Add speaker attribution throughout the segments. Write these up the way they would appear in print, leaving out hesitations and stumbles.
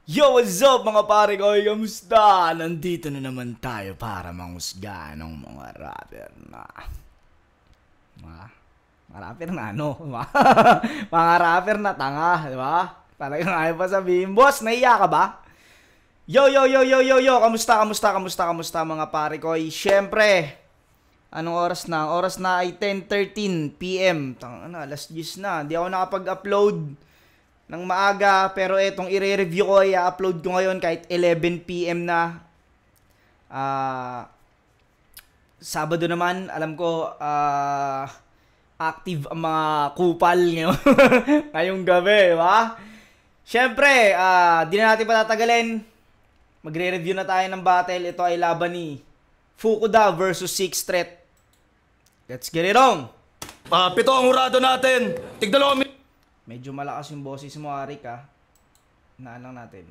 Speaker 1: Yo, what's up mga pare ko? Kamusta? Nandito na naman tayo para mangusga ng mga rapper na mga rapper na ano? Mga rapper na tanga, di ba? Talagang ayaw pa sabihin, boss, naiya ka ba? Yo, kamusta mga pare ko? Siyempre, anong oras na? Ang oras na ay 10:13 PM. Tanga na, alas 10 na. Hindi ako nakapag-upload ng maaga, pero etong i-review ko ay upload ko ngayon kahit 11 PM na. Sabado naman, alam ko active ang mga kupal ngayon. Ngayong gabi, ba? Siyempre, di na natin patatagalin. Magre-review na tayo ng battle. Ito ay laban ni Fukuda versus Six Threat. Let's get it on!
Speaker 2: Pito ang hurado natin. Tigdalawa.
Speaker 1: Medyo malakas yung boses mo, Arik, ha? Naan lang natin.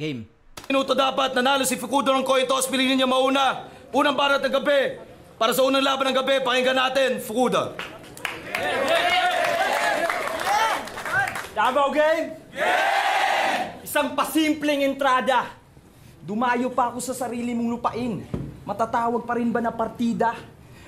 Speaker 1: Game.
Speaker 2: Minuto dapat nanalo si Fukuda ng coin toss. Piliin niya mauna. Unang barat ng gabi. Para sa unang laban ng gabi, pakinggan natin, Fukuda.
Speaker 3: Davao game? Yeah! Isang pasimpleng entrada. Dumayo pa ako sa sarili mong lupain. Matatawag pa rin ba na partida?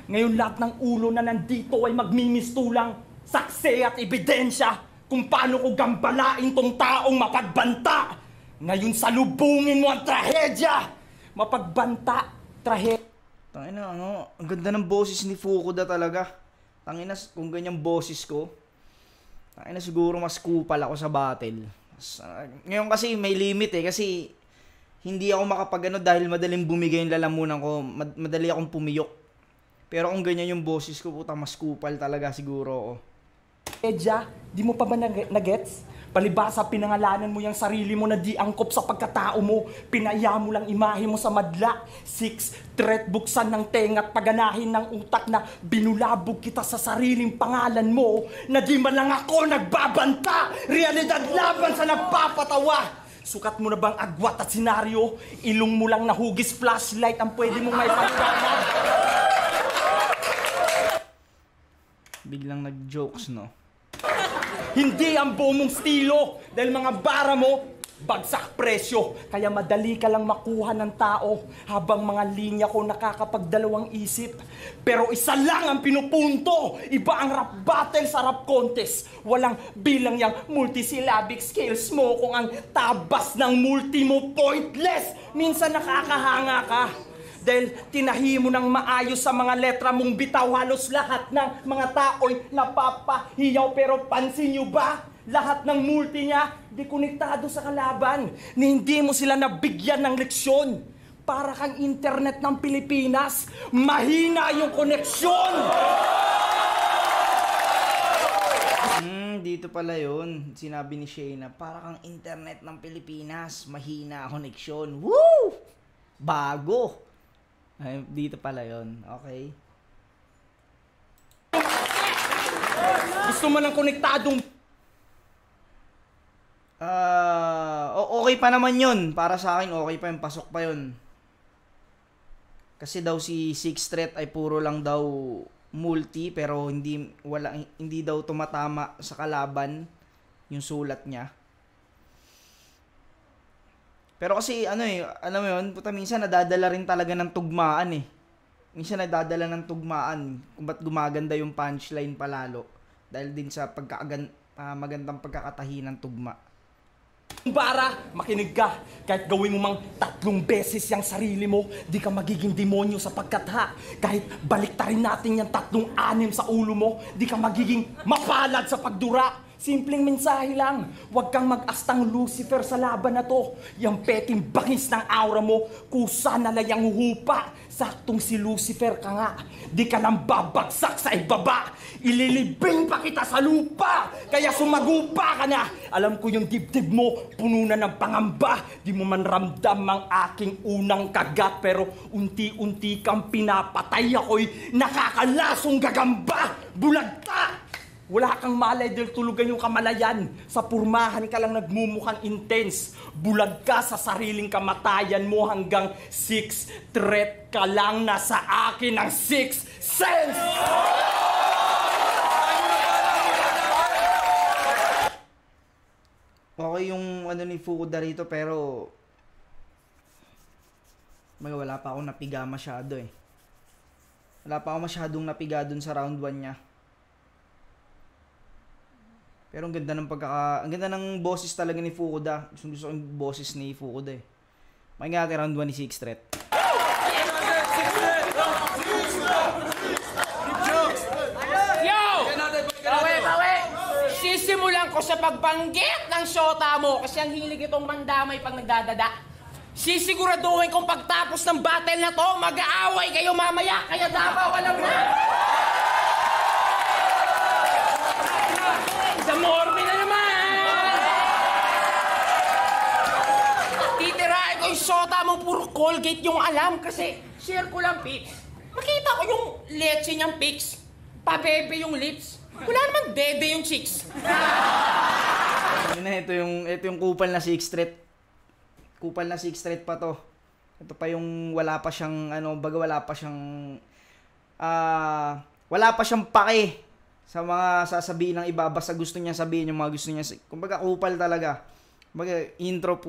Speaker 3: Ngayon lahat ng ulo na nandito ay magmimistulang saksi at ebidensya kung paano ko gambalain tong taong mapagbanta. Ngayon salubungin mo ang trahedya. Mapagbanta, trahedya.
Speaker 1: Tangina, ang ganda ng boses ni Fukuda talaga. Tangina, kung ganyang boses ko, tangina siguro mas kupal ako sa battle. Ngayon kasi may limit kasi hindi ako makapag dahil madaling bumigay yung lalamunan ko, madali akong pumiyok. Pero kung ganyan yung boses ko, puta, mas kupal talaga siguro ako.
Speaker 3: Edja, di mo pa ba nagets? Palibasa, pinangalanan mo yung sarili mo na di angkop sa pagkatao mo. Pinaya mo lang imahe mo sa madla. Six Threat, buksan ng tenga at paganahin ng utak na binulabog kita sa sariling pangalan mo na di man lang ako nagbabanta. Realidad laban sa nagpapatawa. Sukat mo na bang agwat at senaryo? Ilong mo lang na hugis flashlight ang pwede mong may pagkakaroon.
Speaker 1: Biglang nag-jokes, no?
Speaker 3: Hindi ang buo mong stilo dahil mga bara mo, bagsak presyo. Kaya madali ka lang makuha ng tao habang mga linya ko nakakapagdalawang isip. Pero isa lang ang pinupunto. Iba ang rap battle sa rap contest. Walang bilang yung multisyllabic skills mo kung ang tabas ng multi mo pointless. Minsan nakakahanga ka. Dahil tinahi mo ng maayos sa mga letra mong bitaw, halos lahat ng mga tao'y napapahiyaw. Pero pansin nyo ba? Lahat ng multi niya, di konektado sa kalaban. Ni hindi mo sila nabigyan ng leksyon. Para kang internet ng Pilipinas, mahina yung koneksyon!
Speaker 1: Dito pala yun. Sinabi ni Shayna, para kang internet ng Pilipinas, mahina ang koneksyon. Woo! Bago! Ay, dito pala yun. Okay.
Speaker 3: Gusto mo ng konektadong...
Speaker 1: Okay pa naman yun. Para sa akin, okay pa yun. Pasok pa yun. Kasi daw si Six Threat ay puro lang daw multi, pero hindi daw tumatama sa kalaban yung sulat niya. Pero kasi alam mo yun, puta, minsan nadadala rin talaga ng tugmaan . Minsan nadadala ng tugmaan kung ba't gumaganda yung punchline palalo. Dahil din sa magandang pagkakatahi ng tugma.
Speaker 3: Para makinig ka, kahit gawin mo mang 3 beses yung sarili mo, di ka magiging demonyo sa pagkatha. Kahit baliktarin natin yung 3-6 sa ulo mo, di ka magiging mapalad sa pagdura. Simpleng mensahe lang, huwag kang mag-astang Lucifer sa laban na to. Yang peking bangis ng aura mo, kusa na layang hupa. Saktong si Lucifer ka nga, di ka nang babagsak sa ibaba. Ililibing pa kita sa lupa, kaya sumagupa ka na. Alam ko yung dibdib mo, puno na ng pangamba. Di mo man ramdam ang aking unang kagat, pero unti-unti kang pinapatay. Ako'y nakakalasong gagamba. Bulagta! Wala kang malay dahil tulugan yung kamalayan. Sa purmahan ka lang nagmumukhang intense. Bulag ka sa sariling kamatayan mo hanggang 6 threat ka lang na sa akin ang 6 sense!
Speaker 1: okay yung ano ni Fukuda rito, pero wala pa akong napiga masyado eh. Wala pa ako masyadong napiga dun sa round 1 niya. Pero ang ganda ng boses talaga ni Fukuda. Gusto ko yung boses ni Fukuda eh. Pakinggan natin round 1 ni Sixth Threat.
Speaker 4: Yo! Bawi! Sisimulan ko sa pagbanggit ng syota mo kasi ang hilig itong mandamay pag nagdadada. Sisiguraduhin kong pagtapos ng battle na to, mag-aaway kayo mamaya, kaya Davao alam na! Sa Morbi na naman! Titirahin ko yung syota mong puro Colgate yung alam kasi share ko lang pics. Makita ko yung leche niyang pics. Pabebe yung lips. Wala namang dede yung chicks.
Speaker 1: Ito yung kupal na Sixth Threat. Kupal na Sixth Threat pa to. Ito pa yung wala pa siyang wala pa siyang pake sa mga sasabihin ng iba, basta gusto niya sabihin yung mga gusto niya. Kumbaga kupal talaga. Kumbaga intro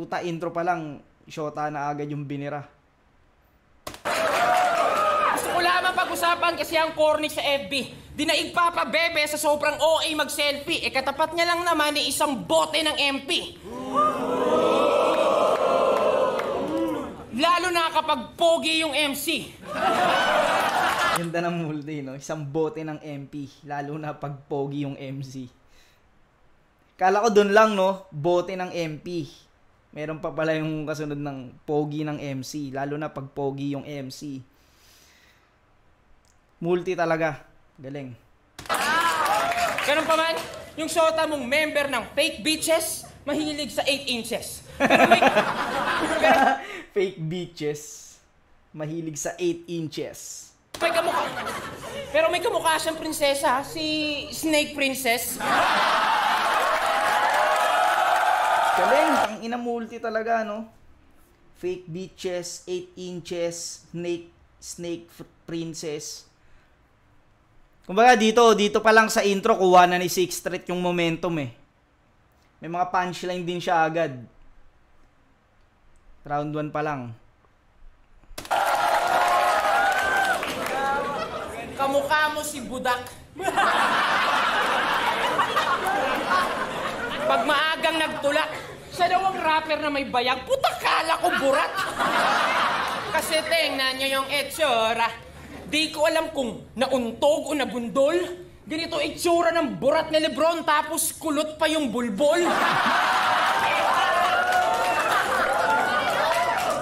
Speaker 1: pa lang, syota na agad yung binira.
Speaker 4: Gusto ko lamang pag-usapan kasi ang corny sa FB. Dinaig papabebe sa sobrang OA mag-selfie. Katapat niya lang naman ni isang bote ng MP. Lalo na kapag pogi yung MC.
Speaker 1: Ganda ng multi, no? Isang bote ng MP, lalo na pag pogi yung MC. Kala ko dun lang, no? Bote ng MP. Meron pa pala yung kasunod ng pogi ng MC, lalo na pag pogi yung MC. Multi talaga. Galing.
Speaker 4: Ganun pa man, yung syota mong member ng fake bitches, mahilig sa 8 inches.
Speaker 1: Fake bitches, mahilig sa 8 inches.
Speaker 4: Pero may kamukha siyang prinsesa, si Snake Princess.
Speaker 1: Galing, ang ina multi talaga, no? Fake bitches, 8 inches, snake princess. Kumbaga dito pa lang sa intro, kuha na ni Sixth Threat yung momentum eh. May mga punchline din siya agad. Round 1 pa lang.
Speaker 4: Kamukha mo si Budak. Pag maagang nagtulak, siya daw ang rapper na may bayag, putakala ko burat. Kasi tingnan niyo yung etsura. Di ko alam kung nauntog o nabundol. Ganito itsura ng burat ni Lebron tapos kulot pa yung bulbol.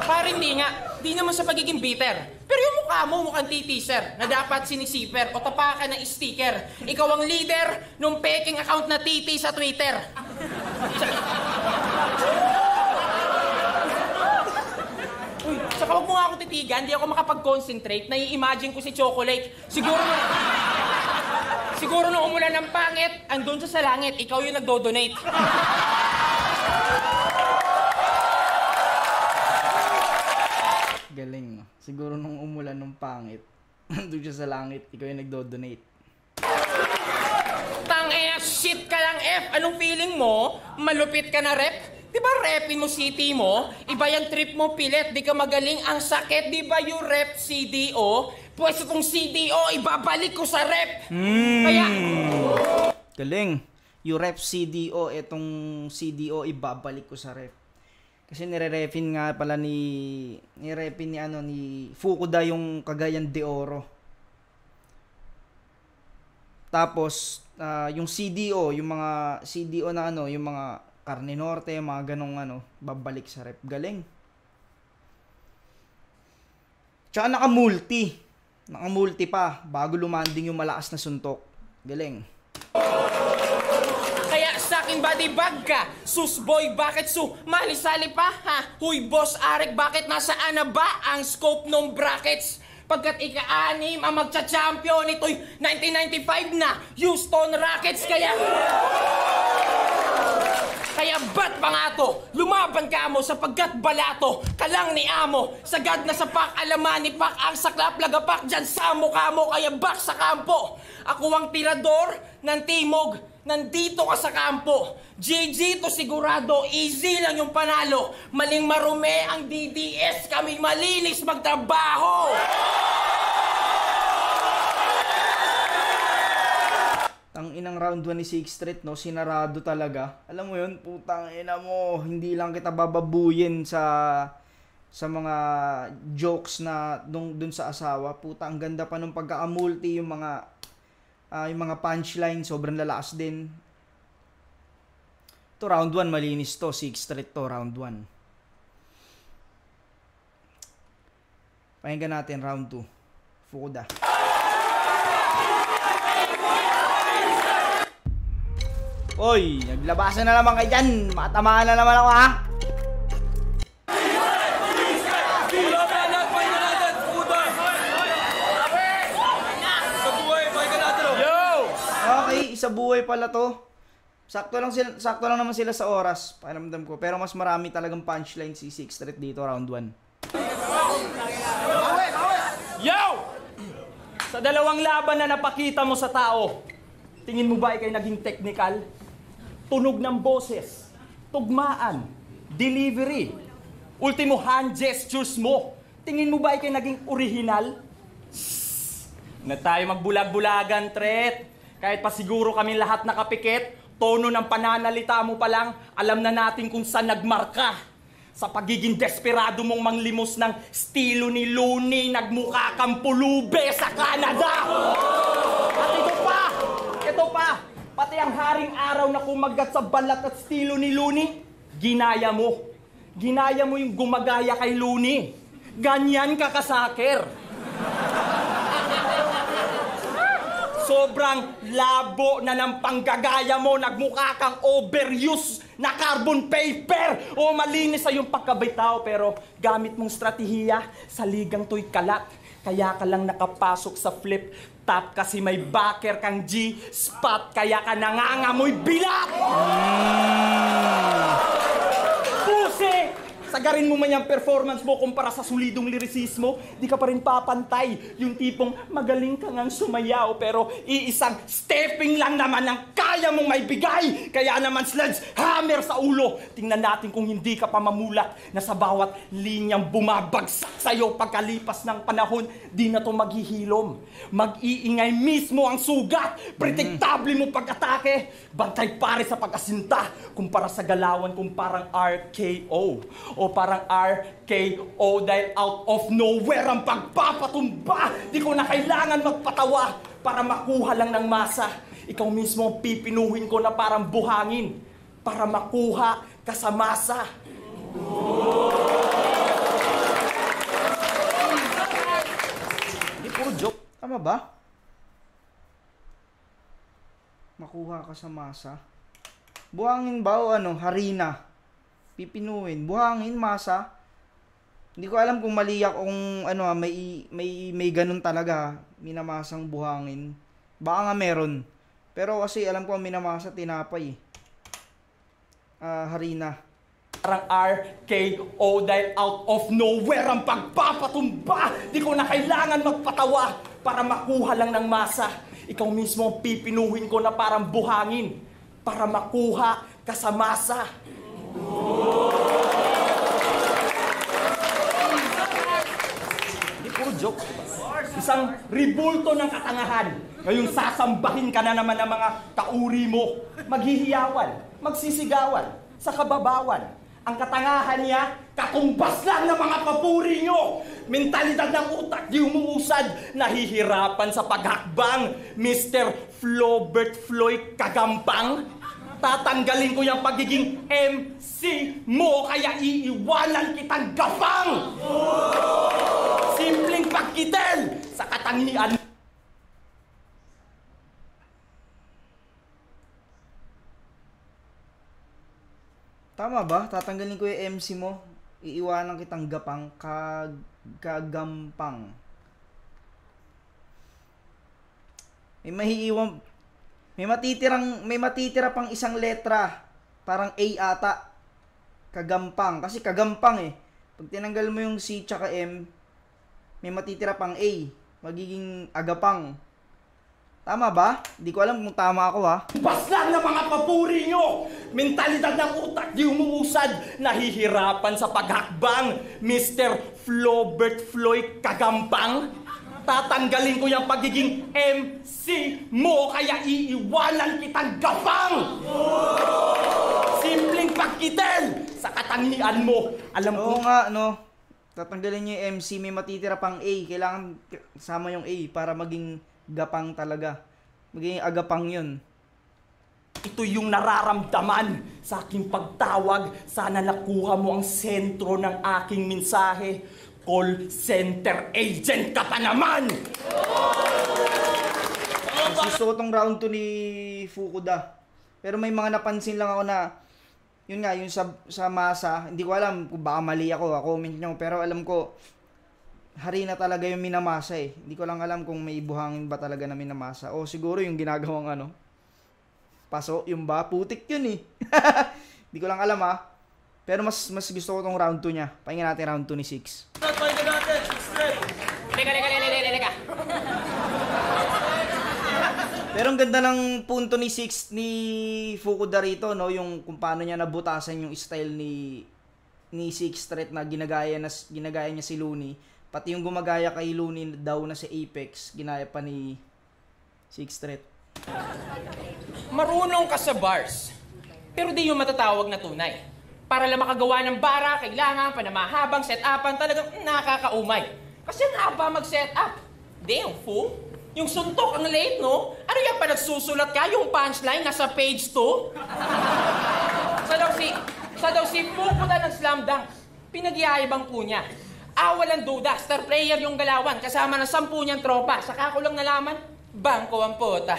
Speaker 4: Parang hindi nga. Di naman sa pagiging bitter. Pero yung mukha mo mukhang titiser na dapat sinisiper o tapakan ng sticker. Ikaw ang leader nung peking account na titi sa Twitter. Uy, saka wag mo nga akong titigan, di ako makapag-concentrate. Nai-imagine ko si Chocolate. Siguro nung umulan ng pangit, andun sa langit, ikaw yung nagdo-donate.
Speaker 1: Galing, no? Siguro nung umulan ng pangit, andun siya sa langit, ikaw yung nagdo-donate.
Speaker 4: Tangina, shit ka lang, F. Anong feeling mo? Malupit ka na, rep? Di ba repin mo city mo? Iba yung trip mo pilit, di ka magaling ang sakit. Di ba yung rep CDO? Pwes itong CDO, ibabalik ko sa rep. Kaya...
Speaker 1: Galing. Yung rep CDO, itong CDO, ibabalik ko sa rep. Kasi nire-repin nga pala ni Fukuda yung Cagayan de Oro. Tapos, yung CDO, yung mga CDO na yung mga Carne Norte, mga ganong babalik sa rep. Galing. Tsaka naka-multi pa, bago lumanding yung malakas na suntok. Galing.
Speaker 4: Kaya sa aking body bag ka, sus boy, bakit malisali pa, ha? Huy boss Arek, bakit nasaan na ba ang scope ng brackets? Pagkat ika-anim ang magcha-champion, ito'y 1995 na Houston Rockets, Kaya ba't pa nga to? Lumaban ka mo sapagkat balato ka lang ni amo. Sagad na sapak, alaman ni Pak ang saklap, lagapak dyan sa mukha mo. Kaya back sa kampo. Ako ang tirador ng timog. nandito ka sa kampo. GG to sigurado, easy lang yung panalo. Maling marume ang DDS, kami malinis magtrabaho.
Speaker 1: Ang inang round 1 ni Sixth Street, no, sinarado talaga. Alam mo yun, putang ina mo, hindi lang kita bababuyin sa mga jokes na dun sa asawa. Puta, ang ganda pa nung pagka-multi, yung mga punchline, sobrang lalakas din. To round 1, malinis to. Sixth Street to, round 1. Pakinggan natin round 2. Fukuda. Oy, naglabasan na naman kayo dyan. Matamaan na naman ako, ha? Okay, isa buhay pala to. Sakto lang naman sila sa oras, pakiramdam ko. Pero mas marami talagang punchline si Sixth Street dito, round 1.
Speaker 3: Yo! Sa dalawang laban na napakita mo sa tao, tingin mo ba ikay naging technical? Tunog ng boses, tugmaan, delivery, ultimo hand gestures mo. Tingin mo ba ikay naging original? Na tayo magbulag-bulagan, Tret. Kahit pa siguro kami lahat nakapikit, tono ng pananalita mo pa lang, alam na natin kung saan nagmarka. Sa pagiging desperado mong manglimos ng estilo ni Looney, nagmukha kang pulube sa Canada! At ito pa, pati ang haring araw na kumagat sa balat at estilo ni Looney, ginaya mo. Ginaya mo yung gumagaya kay Looney. Ganyan ka kasaker. Sobrang labo na ng panggagaya mo, nagmukha kang overuse na carbon paper. O malinis sa iyong pagkabitaw, pero gamit mong strategiya, sa ligang to'y kalat. Kaya ka lang nakapasok sa flip top kasi may backer kang G-spot, kaya ka nangangamoy bilat! Pusi! Sagarin mo man yung performance mo kumpara sa solidong lirisismo, di ka pa rin papantay. Yung tipong magaling ka ngang sumayaw pero iisang stepping lang naman ang kaya mong maibigay. Kaya naman sledgehammer sa ulo. Tingnan natin kung hindi ka pa mamulat na sa bawat linyang bumabagsak sa'yo pagkalipas ng panahon, di na to maghihilom. Mag-iingay mismo ang sugat. Predictable mo pag-atake. Bantay pare sa pag-asinta kumpara sa galawan kung parang RKO. O parang RKO dahil out of nowhere ang pagpapatumba. Di ko na kailangan magpatawa para makuha lang ng masa. Ikaw mismo ang pipinuhin ko na parang buhangin para makuha ka sa masa.
Speaker 1: Hindi puro joke. Tama ba? Makuha ka sa masa. Buhangin ba o ano? Harina. Pipinuhin. Buhangin, masa. Hindi ko alam kung mali ako kung ano, may ganun talaga. Minamasang buhangin. Baka nga meron. Pero kasi alam ko ang minamasa tinapay. Harina.
Speaker 3: Parang RKO dahil out of nowhere ang pagpapatumba. Di ko na kailangan magpatawa para makuha lang ng masa. Ikaw mismo ang pipinuhin ko na parang buhangin para makuha ka sa masa. Hindi puro joke. Isang ribulto ng katangahan. Ngayong sasambahin ka na naman ng mga kauri mo. Maghihiyawan, magsisigawan, sa kababawan. Ang katangahan niya, katumbas lang ng mga papuri nyo. Mentalidad ng utak, di umuusad. Nahihirapan sa paghakbang. Mr. Flobert Floyd Kagampang. Tatanggalin ko yung pagiging MC mo, kaya iiwanan kitang gapang! Simpleng pagkitel sa katangian.
Speaker 1: Tama ba? Tatanggalin ko yung MC mo, iiwanan kitang gapang, kagampang. May matitira pang isang letra. Parang A ata. Kagampang. Kasi kagampang eh. Pag tinanggal mo yung C tsaka M, may matitira pang A. Magiging agapang. Tama ba? Di ko alam kung tama ako, ha.
Speaker 3: Baslan na mga papuri nyo! Mentalidad ng utak di umuusad, nahihirapan sa paghakbang, Mr. Flobert Floyd Kagampang. Tatanggalin ko yung pagiging MC mo, kaya iiwanan kitang gapang! Simpleng pagkitel sa katangian mo. Alam ko...
Speaker 1: Oo nga, no. Tatanggalin niyo yung MC, may matitira pang A. Kailangan sama yung A para maging gapang talaga. Maging agapang yun.
Speaker 3: Ito yung nararamdaman sa aking pagtawag. Sana nakuha mo ang sentro ng aking mensahe. Call center agent ka pa naman!
Speaker 1: Mas gusto ko tong round 2 ni Fukuda. Pero may mga napansin lang ako na, yun nga, yung sa masa, hindi ko alam kung baka mali ako, comment nyo. Pero alam ko, hari na talaga yung minamasa eh. Hindi ko lang alam kung may buhangin ba talaga na minamasa. O siguro yung ginagawang paso, yung ba, putik yun eh. Hindi ko lang alam ha. Pero mas gusto ko tong round 2 niya. Pakinggan natin round 2 ni 6.
Speaker 2: Pakinggan natin, 6
Speaker 4: Leka.
Speaker 1: Pero ang ganda ng punto ni Fukuda rito, no? Yung kung paano niya nabutasan yung style ni Six Threat na ginagaya niya si Looney. Pati yung gumagaya kay Looney daw na si Apex, ginaya pa ni Six Threat.
Speaker 4: Marunong ka sa bars, pero di yung matatawag na tunay. Para lang makagawa ng bara, kailangan pa na mahabang set-upan, talagang nakakaumay. Kasi ang haba mag-set-up. Damn, fool. Yung suntok ang late, no? Ano yan pa nagsusulat ka? Yung punchline nasa page 2? Sa daw si Fukuda ng Slam Dunk. Pinagyayabang po niya. Walang duda, star player yung galawan, kasama ng 10 niyang tropa. Saka ko lang nalaman, bangko ang pota.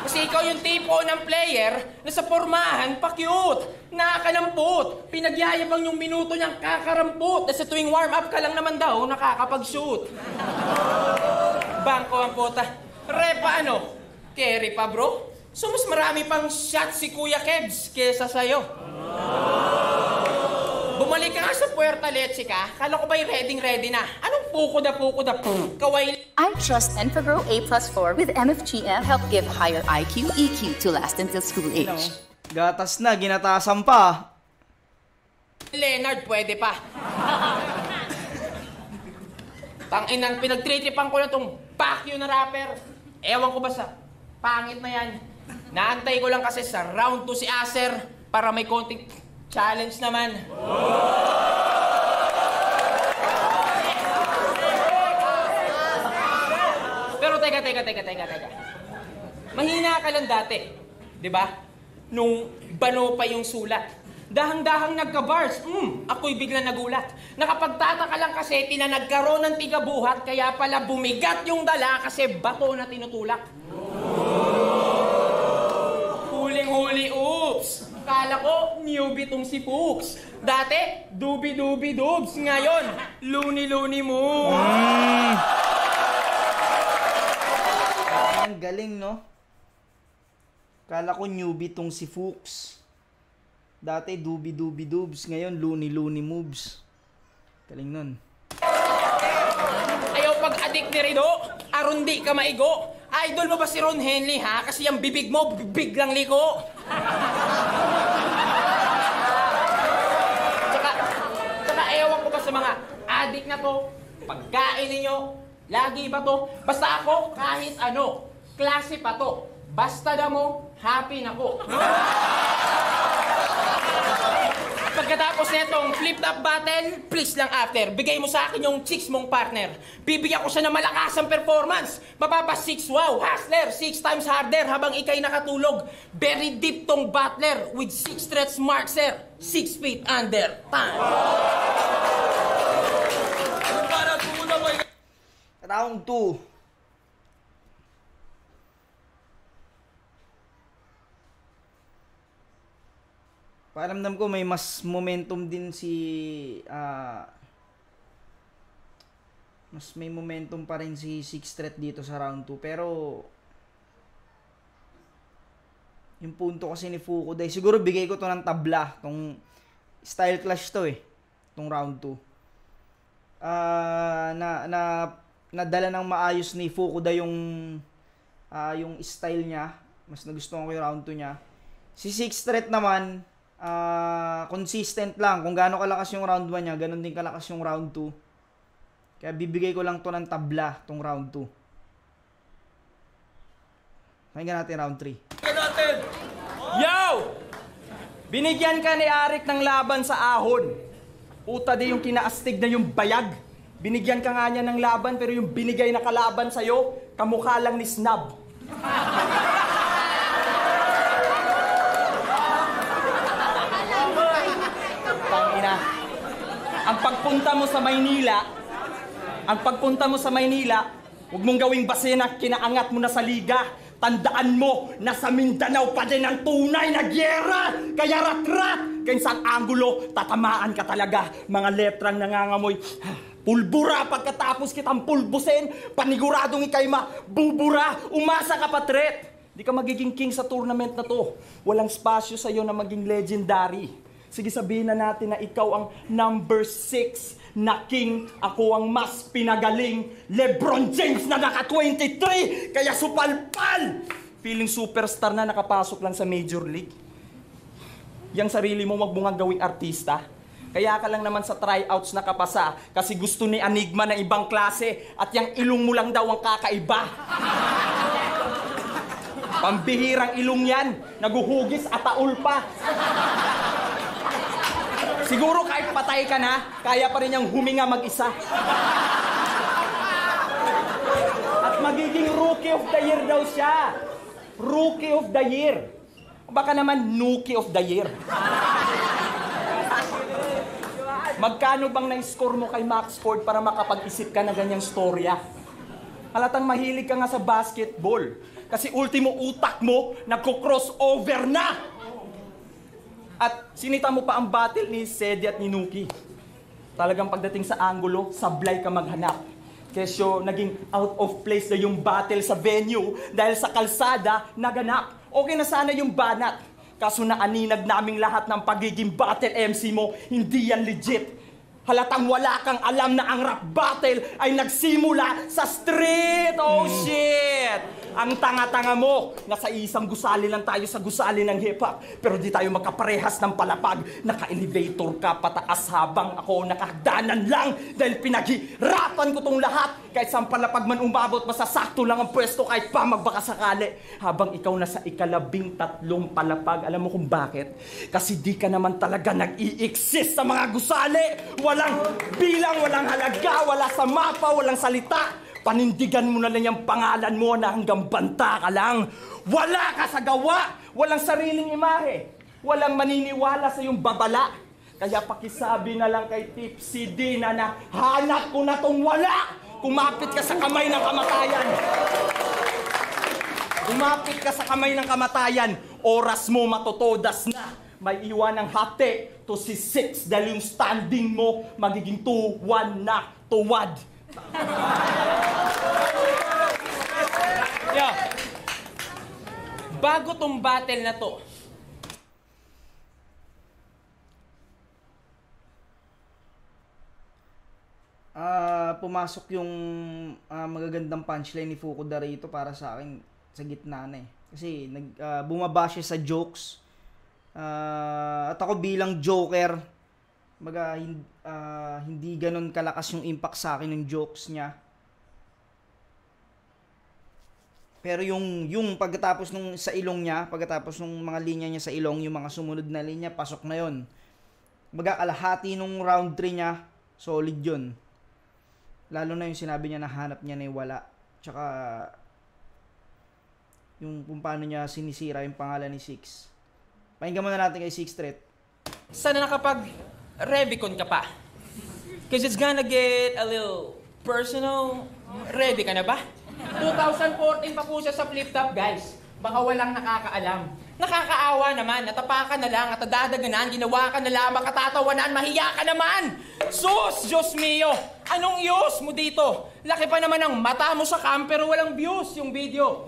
Speaker 4: Kasi ikaw yung tipo ng player na sa pormahan pa-cute, nakakanampot, pinagyayabang yung minuto niyang kakarampot, at sa tuwing warm-up ka lang naman daw nakakapag-shoot. Bangko ang pota. Repa carry pa bro? So mas marami pang shot si Kuya Kebs kesa sa'yo. Bumalik ka nga sa Puerta Leche ka, kala ko ba'y ready na? Anong pukuda, kaway...
Speaker 5: I trust Enfagrow A+4 with MFGM help give higher IQ, EQ to last until school age.
Speaker 1: Gatas na, ginatasan pa.
Speaker 4: Leonard, pwede pa. Tanginang pinagtritripan ko na tong pakyo na rapper. Ewan ko ba sa pangit na yan. Naantay ko lang kasi sa round 2 si Acer para may konting challenge naman. Pero teka. Mahina ka lang dati. 'Di ba? Nung bano pa yung sulat. Dahang-dahang nagka-bars, ako'y bigla nagulat. Nakapagtataka lang kasi nagkaroon ng tigabuhat, kaya pala bumigat yung dala kasi bato na tinutulak. Huling-huli, oops! Kala ko, newbie tong si Pooks. Dati, dubi-dubi-dubs. Ngayon, luni-luni mo.
Speaker 1: Ang galing, no? Kala ko newbie tong si Fuchs. Dati dubi-dubi-dubs, ngayon luni-luni moves. Galing nun.
Speaker 4: Ayaw pag-addict ni Rido, aron di ka maigo. Idol mo ba si Ron Henley, ha? Kasi yung bibig mo, bibig lang liko. Tsaka ewan ko ba sa mga addict na to, pagkain ninyo, lagi ba to? Basta ako, kahit ano, klase pa to. Basta na mo, happy na ko. Pagkatapos netong flip-top battle, please lang after, bigay mo sa akin yung chicks mong partner. Bibigyan ko siya ng malakasang performance. Mapapa 6 wow, hustler, 6 times harder habang ikay nakatulog. Very deep tong battler with 6 stretch marks, sir. 6 feet under. Time.
Speaker 1: Round 2. Pakiramdam ko may mas momentum din mas may momentum pa rin si Six Threat dito sa round 2, pero yung punto kasi ni Fukuda, siguro bigay ko to ng tabla, tong style clash to tong round 2. Nadala ng maayos ni Fukuda yung yung style niya, mas nagustuhan ko yung round 2 niya. Si Sixth Threat naman, consistent lang. Kung gaano kalakas yung round 1 niya, ganun din kalakas yung round 2. Kaya bibigay ko lang to ng tabla, tong round 2. Pakinggan natin round 3.
Speaker 3: Yo! Binigyan ka ni Arik ng laban sa ahon. Puta di yung kinaastig na yung bayag. Binigyan ka nga niya ng laban pero yung binigay na kalaban sa'yo, kamukha lang ni Snub. Tangina. Ang pagpunta mo sa Maynila, huwag mong gawing base na kinaangat mo na sa liga. Tandaan mo na sa Mindanao pa din ang tunay na gyera. Kaya rat-rat. Kaya saan anggulo, tatamaan ka talaga. Mga letrang nangangamoy. Pulbura pagkatapos kitang pulbusin. Paniguradong ikay mabubura. Umasa ka pa, Tret. Di ka magiging king sa tournament na to. Walang spasyo sa'yo na maging legendary. Sige, sabihin na natin na ikaw ang number 6 na king, ako ang mas pinagaling LeBron James na naka 23, kaya supalpal! Feeling superstar na nakapasok lang sa Major League. Yang sarili mo wag mo nga gawing artista. Kaya ka lang naman sa tryouts nakapasa kasi gusto ni Enigma na ibang klase at yung ilong mo lang daw ang kakaiba. Pambihirang ilong yan, naguhugis at taul pa. Siguro kahit patay ka na, kaya pa rin niyang huminga mag-isa. At magiging Rookie of the Year daw siya. Rookie of the Year. Baka naman Nookie of the Year. Magkano bang na-score mo kay Max Ford para makapag-isip ka na ganyang storya? Halatang mahilig ka nga sa basketball. Kasi ultimo utak mo, nagko-crossover na! At sinita mo pa ang battle ni Sedi at ni Nuki. Talagang pagdating sa angulo, sablay ka maghanap. Kesyo naging out of place na yung battle sa venue dahil sa kalsada naganap. Okay na sana yung banat. Kaso naaninag naming lahat ng pagiging battle MC mo, hindi yan legit. Halatang wala kang alam na ang rap battle ay nagsimula sa street. Oh shit! Ang tanga-tanga mo, nasa isang gusali lang tayo sa gusali ng hip-hop. Pero di tayo magkaparehas ng palapag. Naka-elevator ka pataas habang ako nakahagdanan lang. Dahil pinaghirapan ko tong lahat. Kahit saan palapag man umabot, masasakto lang ang pwesto kahit pa magbakasakali. Habang ikaw nasa ika-13 palapag. Alam mo kung bakit? Kasi di ka naman talaga nag-i-exist sa mga gusali. Walang bilang, walang halaga, wala sa mapa, walang salita. Panindigan mo na lang yung pangalan mo na hanggang banta ka lang. Wala ka sa gawa, walang sariling imahe, walang maniniwala sa iyong babala. Kaya pakisabi na lang kay Tipsy D na hanap ko na tong wala. Kumapit ka sa kamay ng kamatayan. Kumapit ka sa kamay ng kamatayan, oras mo matotodas na. May iwan ng hati to si 6 dahil yung standing mo magiging 2-1 na tuwad.
Speaker 4: Yeah. Bago tong battle na to,
Speaker 1: pumasok yung magagandang punchline ni Fukuda rito para sa akin sa gitna na eh. Kasi bumaba siya sa jokes. At ako bilang joker, hindi ganun kalakas yung impact sa akin ng jokes niya. Pero yung pagkatapos nung sa ilong niya, pagkatapos nung mga linya niya sa ilong, yung mga sumunod na linya, pasok na yon. Kalahati nung round 3 niya, solid yun. Lalo na yung sinabi niya na hanap niya na yung wala. Tsaka yung kung paano niya sinisira yung pangalan ni Six. Pakinggan muna natin kay Sixth Threat.
Speaker 4: sana nakapag-revicon ka pa. Because it's gonna get a little personal. Ready ka na ba? 2014 pa po siya sa flip top, guys. Baka walang nakakaalam. Nakakaawa naman, natapakan na lang at dadaganan, ginawa ka na lang, makatatawanan, mahiya ka naman! Sus! Diyos mio! Anong use mo dito? Laki pa naman ang mata mo sa cam pero walang views yung video.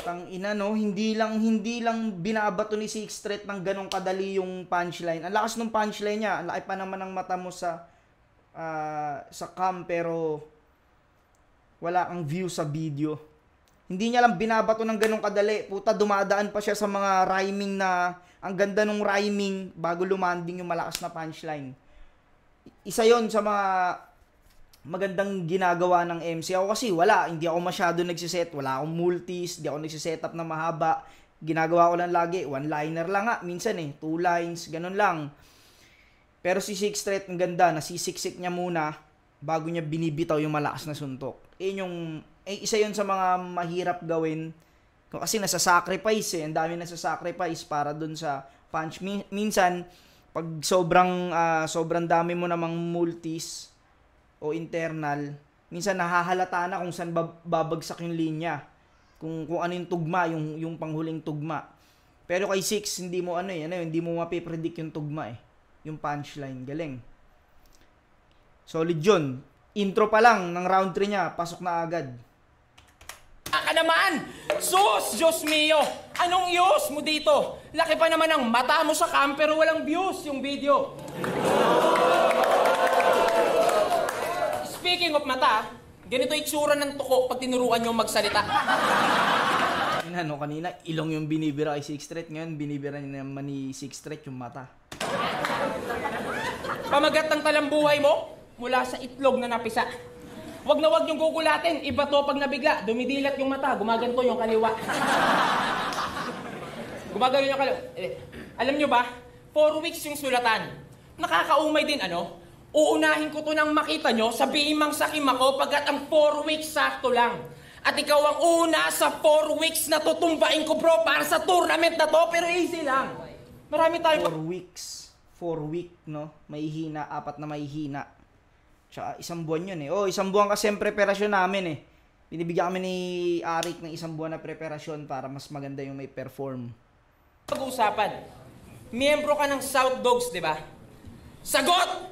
Speaker 1: Tang ina no, hindi lang binabato ni Sixth Threat ng ganong kadali yung punchline. Ang lakas ng punchline niya, ang laki pa naman ng mata mo sa cam pero wala kang view sa video. Hindi niya lang binabato ng ganong kadali. Puta, dumadaan pa siya sa mga rhyming na ang ganda nung rhyming bago lumanding yung malakas na punchline. Isa yon sa mga magandang ginagawa ng MC. Ako kasi hindi ako masyado nagsiset. Wala akong multis, hindi ako nagsiset up na mahaba. Ginagawa ko lang lagi, one-liner lang nga. Minsan 2 lines, ganun lang. Pero si Six Threat, ang ganda, nasisiksik niya muna bago niya binibitaw yung malakas na suntok. Isa yun sa mga mahirap gawin. Kasi nasa-sacrifice ang dami nasa-sacrifice para dun sa punch. Minsan, pag sobrang dami mo namang multis o internal, minsan nahahalata na kung saan babagsak yung linya. Kung ano yung tugma, yung panghuling tugma. Pero kay Six, hindi mo hindi mo mapipredict yung tugma yung punchline. Galing. Solid yun. Intro pa lang ng round 3 niya, pasok na agad.
Speaker 4: Ka naman! Sus! Diyos mio! Anong iyos mo dito? Laki pa naman ang mata mo sa cam pero walang views yung video. Speaking of mata, ganito itsura ng tuko pag tinuruan nyo magsalita.
Speaker 1: Kanina, ilong yung binibira kay Six Threat. Ngayon, binibira niya naman ni Six Threat yung mata.
Speaker 4: Pamagat ng talambuhay mo mula sa itlog na napisa. Wag na wag yung gugulatin. Iba to pag nabigla. Dumidilat yung mata. Gumaganto yung kaliwa. Gumagano yung kaliwa. Alam nyo ba? 4 weeks yung sulatan. Nakakaumay din Uunahin ko to nang makita nyo. Sabihin mang sakim ako pagkat ang 4 weeks sakto lang. At ikaw ang una sa 4 weeks na tutumbain ko bro para sa tournament na to. Pero easy lang. Marami tayo.
Speaker 1: 4 weeks. 4 week, May hina. 4 na may hina. Tsaka 1 buwan yun 1 buwan kasi ang preparasyon namin Binibigyan kami ni Arik ng 1 buwan na preparasyon para mas maganda yung may perform.
Speaker 4: Pag-uusapan, miyembro ka ng South Dogs, di ba? Sagot!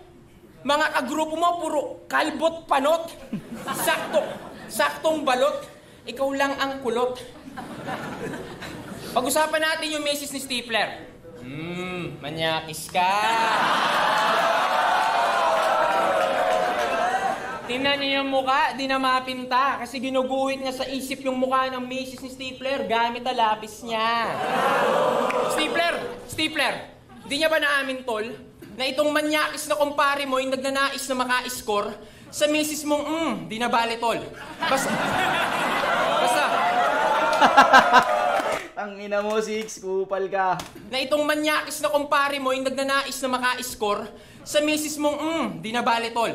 Speaker 4: Mga kagrupo mo, puro kalbot panot. Saktong balot. Ikaw lang ang kulot. Pag-usapan natin yung misis ni Stifler. Manyakis ka. Tingnan niyo yung mukha, di na mapinta. Kasi ginuguhit niya sa isip yung mukha ng misis ni Stifler gamit ang lapis niya. Stifler, di niya ba naamin, tol, na itong manyakis na kumpare mo yung nagnanais na maka-score sa misis mong, di na bale, tol. Basta.
Speaker 1: Ang ina mo, Six, kupal ka.
Speaker 4: Na itong manyakis na kumpare mo yung nagnanais na maka-score sa misis mong, di na bale, tol.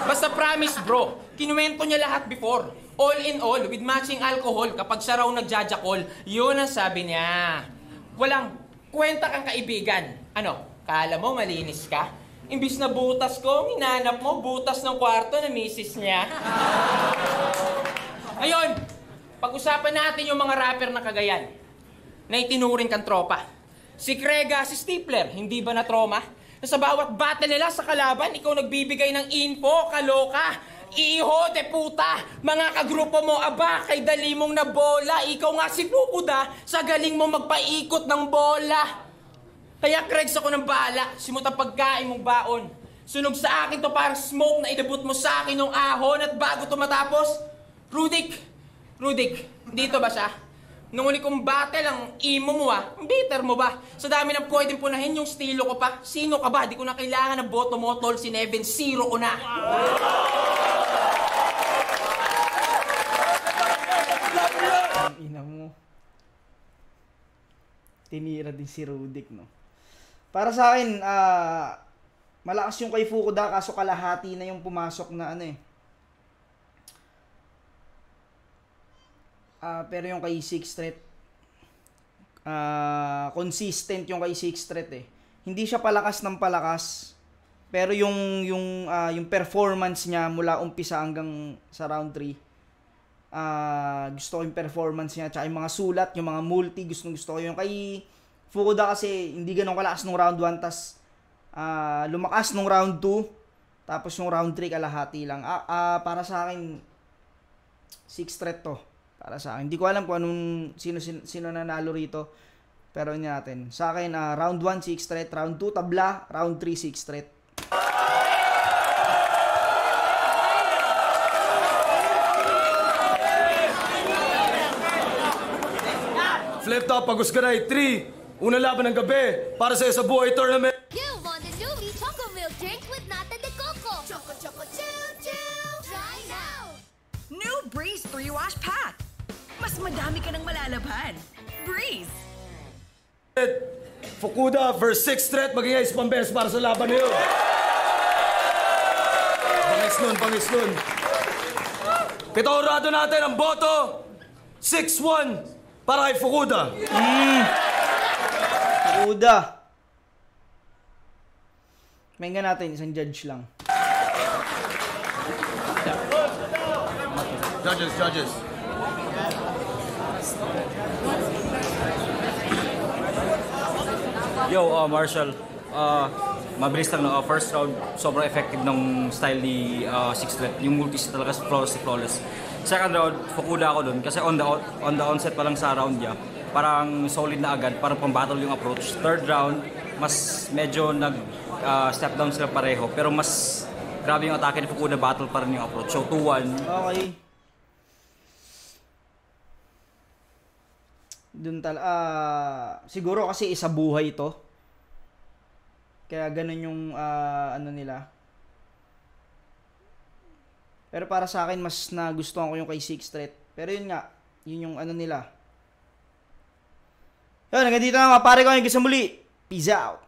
Speaker 4: Basta promise, bro. Kinuwento niya lahat before. All in all, with matching alcohol, kapag siya raw nagjajakol, yun ang sabi niya. Walang kwenta kang kaibigan. Kala mo malinis ka? Imbis na butas ko, hinanap mo butas ng kwarto na misis niya. Ayun, pag-usapan natin yung mga rapper na Cagayan na itinuring kang tropa. Si Krega, si Stifler, hindi ba na trauma? Na sa bawat battle nila sa kalaban, ikaw nagbibigay ng info, kaloka. Iho, de puta! Mga kagrupo mo, aba, kay dali mong na bola. Ikaw nga si Fukuda, sa galing mo magpaikot ng bola. Kaya Kregs ako ng bahala, simut ang pagkain mong baon. Sunog sa akin to parang smoke na inabot mo sa akin ng ahon at bago to matapos. Rudik, dito ba siya? Nung uli kong battle, ang imo mo bitter mo ba? Sa dami ng pwedeng punahin yung estilo ko pa. Sino ka ba? Di ko na kailangan ng boto mo, tol. Si Neven, 0 ko na.
Speaker 1: Ang ina mo. Tinira din si Rudik, Para sa akin, malakas yung kay Fukuda kaso kalahati na yung pumasok na pero yung kay Six Threat, consistent yung kay Six Threat Hindi siya palakas ng palakas, pero yung performance niya mula umpisa hanggang sa round 3, gusto ko yung performance niya, tsaka yung mga sulat, yung mga multi, gusto ko yung kay Fukuda kasi hindi ganun kalakas nung round 1, tas lumakas nung round 2, tapos yung round 3 kalahati lang. Para sa akin, Six Threat to. Para sa akin. Hindi ko alam kung sino nanalo rito. Pero natin. Sa akin, round 1, Six Threat. Round 2, tabla. Round 3, Six Threat.
Speaker 2: left top, Pagusgaray. 3, unang laban ng gabi para sa buhay tournament.
Speaker 6: You want the Newbie Choco Milk Drink with Nata de Coco. Choco Choco Chew Chew. Try now.
Speaker 7: New Breeze 3-Wash Pack. Mas madami ka ng malalabhan. Breeze.
Speaker 2: Fukuda for 6th threat, maging ice pambes para sa laban na yun. Pangis nun. Pitorado natin ang boto. 6-1 para kay Fukuda.
Speaker 1: Fukuda. Mainggan natin, isang judge lang.
Speaker 2: Judges.
Speaker 8: Yo, Marshall. Mabilis lang na first round, sobrang effective ng style ni Six Threat. Yung multis talaga flawless. Second round, Fukuda ako dun kasi on the onset pa lang sa round niya. Parang solid na agad, parang pang-battle yung approach. Third round, mas medyo step down sila pareho. Pero mas grabe yung atake ni Fukuda, battle pa rin yung approach. So 2-1.
Speaker 1: Okay. Siguro kasi isa buhay ito. Kaya ganun yung ano nila. Pero para sa akin mas nagustuhan ko yung kay Six Threat. Pero yun nga, yun yung ano nila. Yun, hanggang dito na mga pare ko, hanggang sa muli. Peace out.